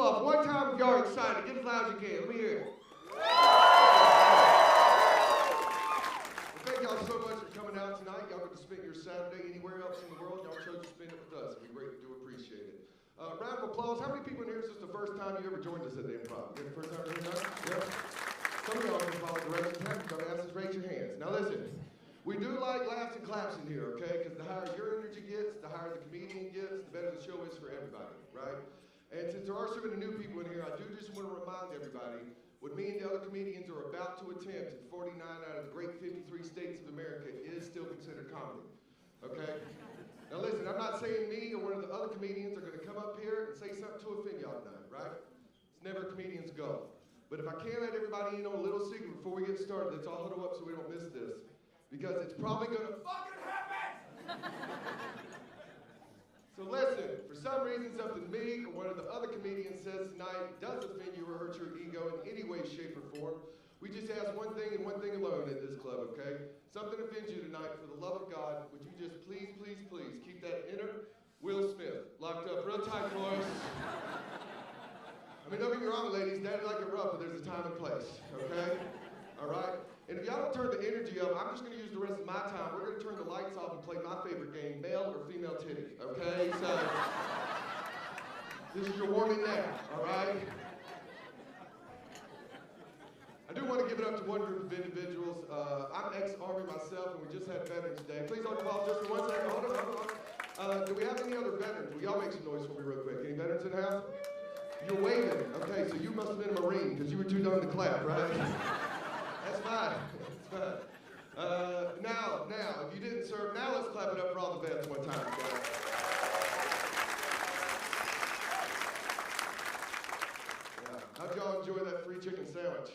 off one time if y'all are excited. Get as loud as you can. Let me hear it. Thank y'all so much for coming out tonight. Y'all get to spend your Saturday anywhere else in the world. Y'all chose to spend it with us. We greatly do appreciate it. Round of applause. How many people in here is this the first time you ever joined us at the Improv? You the first time you ever done it? Yeah. Some of y'all can follow directions. Have you dumbass? Raise your hands. Now listen, we do like laughs and claps in here, okay? Because the higher your energy gets, the higher the comedian gets, the better the show is for everybody, right? And since there are so many new people in here, I do just want to remind everybody what me and the other comedians are about to attempt in 49 out of the great 53 states of America is still considered comedy, okay? Now listen, I'm not saying me or one of the other comedians are going to come up here and say something to offend y'all tonight, right? It's never a comedian's goal. But if I can let everybody in on a little secret before we get started, let's all huddle up so we don't miss this. Because it's probably going to fucking happen! So listen, for some reason something me or one of the other comedians says tonight does offend you or hurt your ego in any way, shape, or form, we just ask one thing and one thing alone at this club, okay? Something offends you tonight, for the love of God, would you just please, please, please keep that inner Will Smith locked up real tight, boys. I mean, don't get me wrong, ladies, daddy like it rough, but there's a time and place, okay? All right? And if y'all don't turn the energy up, I'm just going to use the rest of my time. We're going to turn the lights off and play my favorite game, male or female titty, okay? So, this is your warning now, all right? I do want to give it up to one group of individuals. I'm ex-Army myself, and we just had Veterans Day. Please hold the ball just for 1 second. Hold on. Do we have any other veterans? Will y'all make some noise for me real quick? Any veterans in the house? You're waving. Okay, so you must have been a Marine, because you were too dumb to clap, right? That's fine. That's fine. Now, if you didn't serve, now let's clap it up for all the vets one time, guys. Yeah. How'd y'all enjoy that free chicken sandwich?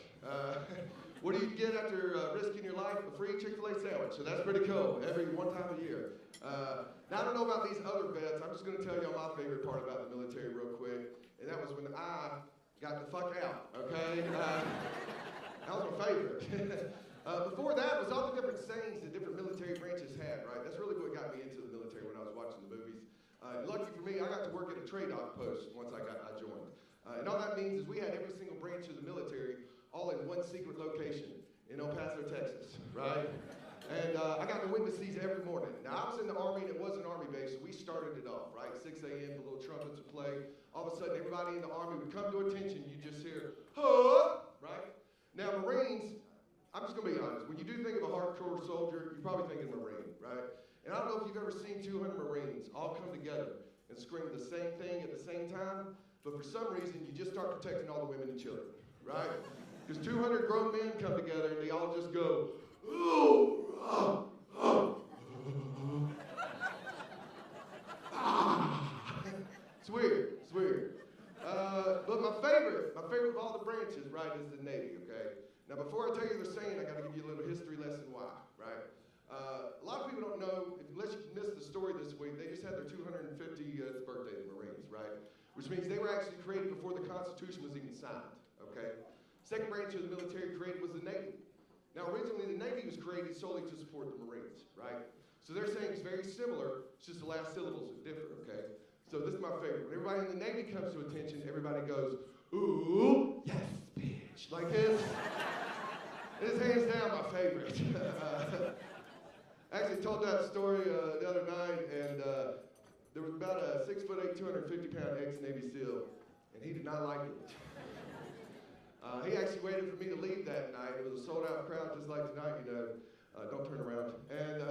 What do you get after risking your life? A free Chick-fil-A sandwich. So that's pretty cool. Every one time a year. Now I don't know about these other vets. I'm just going to tell y'all my favorite part about the military real quick, and that was when I got the fuck out. Okay. That was my favorite. Before that was all the different sayings that different military branches had, right? That's really what got me into the military when I was watching the movies. Lucky for me, I got to work at a trade outpost once I joined. And all that means is we had every single branch of the military all in one secret location in El Paso, Texas, right? And I got to witness these every morning. Now, I was in the Army, and it was an Army base, so we started it off, right? 6 a.m., the little trumpets would play. All of a sudden, everybody in the Army would come to attention. You just hear, huh, right? Now, Marines, I'm just going to be honest. When you do think of a hardcore soldier, you're probably thinking Marine, right? And I don't know if you've ever seen 200 Marines all come together and scream the same thing at the same time, but for some reason, you just start protecting all the women and children, right? Because 200 grown men come together, and they all just go, ooh, It's weird, it's weird. But my favorite of all the branches, right, is the Navy, okay? Now, before I tell you the saying, I got to give you a little history lesson why, right? A lot of people don't know, unless you missed the story this week, they just had their 250th birthday, the Marines, right? Which means they were actually created before the Constitution was even signed, okay? Second branch of the military created was the Navy. Now, originally, the Navy was created solely to support the Marines, right? So their saying is very similar, it's just the last syllables are different, okay? So this is my favorite. When everybody in the Navy comes to attention, everybody goes, ooh, yes, bitch. Like this. It is hands down my favorite. I actually told that story the other night, and there was about a 6'8", 250-pound ex-Navy SEAL, and he did not like it. He actually waited for me to leave that night. It was a sold-out crowd just like tonight, you know. Don't turn around. And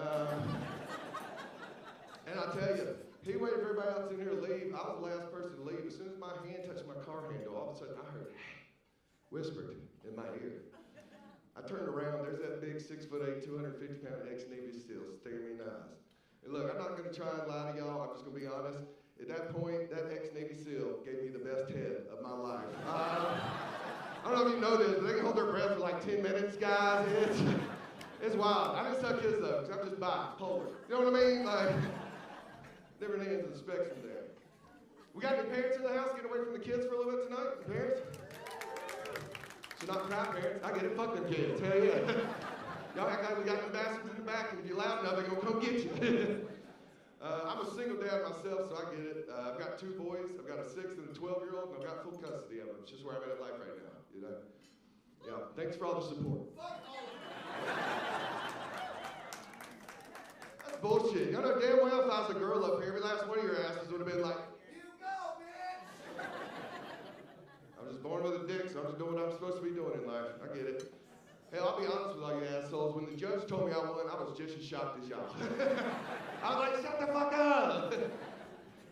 I'll tell you, he waited for everybody else in here to leave. I was the last person to leave. As soon as my hand touched my car handle, all of a sudden I heard, whispered in my ear. I turned around, there's that big 6'8", 250-pound ex-Navy SEAL staring me in the eyes. And look, I'm not going to try and lie to y'all. I'm just going to be honest. At that point, that ex-Navy SEAL gave me the best head of my life. I don't know if you know this, but they can hold their breath for like 10 minutes, guys. It's wild. I didn't suck his though, because I'm just bipolar. You know what I mean? Like, different ends of the spectrum there. We got any parents in the house? Get away from the kids for a little bit tonight? Parents? So not cry, parents. I get it. Fuck them kids. Hell yeah. Y'all act like we got ambassadors in the back, and if you're loud enough, they're going to come get you. I'm a single dad myself, so I get it. I've got 2 boys. I've got a 6 and a 12-year-old, and I've got full custody of them. It's just where I'm at in life right now, you know. Yeah, thanks for all the support. That's bullshit. Y'all know damn well if I was a girl up here, every last one of your asses would have been like, you go, bitch! I was just born with a dick, so I'm just doing what I'm supposed to be doing in life. I get it. Hell, I'll be honest with all you assholes. When the judge told me I won, I was just as shocked as y'all. I was like, shut the fuck up!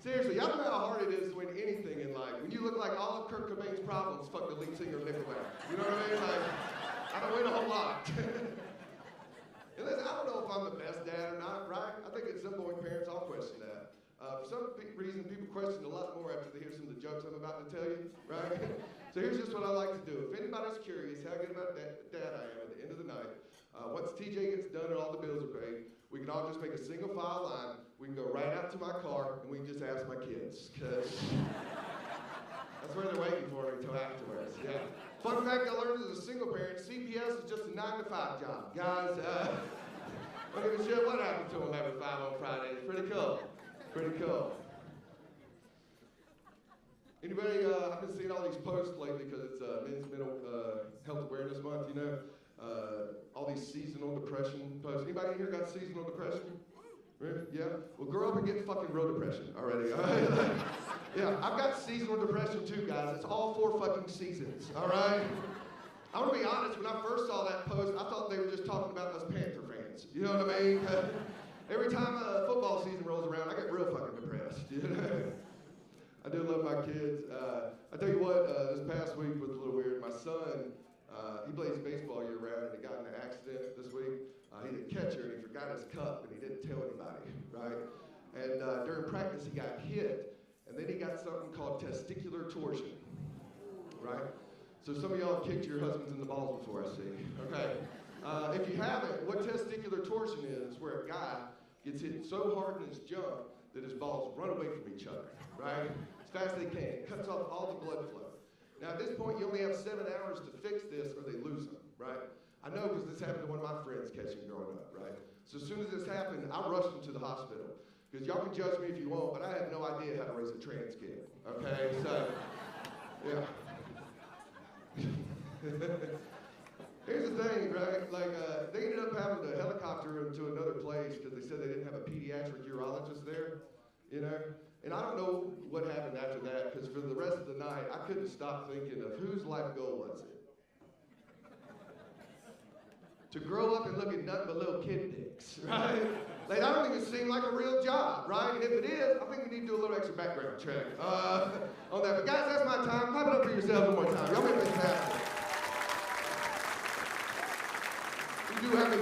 Seriously, y'all know how hard it is to win anything in life. When you look like all of Kurt Cobain's problems, fuck the lead singer of Nickelback. You know what I mean? Like, I don't win a whole lot. And listen, I don't know if I'm the best dad or not, right? I think at some point parents all question that. For some reason, people question a lot more after they hear some of the jokes I'm about to tell you, right? So here's just what I like to do. If anybody's curious how good about dad I am at the end of the night, once TJ gets done and all the bills are paid, we can all just make a single file line. We can go right out to my car and we can just ask my kids, because that's where they're waiting for me until afterwards. Yeah. Fun fact I learned as a single parent, CPS is just a 9-to-5 job. Guys, don't give a shit what happened to them every 5 on Fridays. Pretty cool. Pretty cool. Anybody, I've been seeing all these posts lately because it's Men's Mental Health Awareness Month, you know. All these seasonal depression posts. Anybody in here got seasonal depression? Really? Yeah? Well, grow up and get fucking real depression already. All right? Yeah, I've got seasonal depression too, guys. It's all 4 fucking seasons, all right? I'm gonna be honest, when I first saw that post, I thought they were just talking about us Panther fans. You know what I mean? Every time football season rolls around, I get real fucking depressed, you know? I do love my kids. I tell you what, this past week was a little weird. My son, he plays baseball year-round, and he got in an accident this week. He's a catcher, and he forgot his cup, and he didn't tell anybody, right? And during practice, he got hit, and then he got something called testicular torsion, right? So some of y'all have kicked your husbands in the balls before, I see. Okay. If you haven't, what testicular torsion is where a guy gets hit so hard in his junk that his balls run away from each other, right? As fast as they can. It cuts off all the blood flow. Now, at this point, you only have 7 hours to fix this or they lose them, right? I know because this happened to one of my friends catching growing up, right? So as soon as this happened, I rushed him to the hospital. Because y'all can judge me if you want, but I had no idea how to raise a trans kid, okay? So, yeah. Here's the thing, right? Like, they ended up having to helicopter him to another place because they said they didn't have a pediatric urologist there, you know? And I don't know what happened after that, because for the rest of the night, I couldn't stop thinking of whose life goal was it? To grow up and look at nothing but little kid dicks, right? Like, that don't even seem like a real job, right? And if it is, I think we need to do a little extra background check on that. But guys, that's my time. Clap it up for yourselves one more time. Y'all make this happen. You do have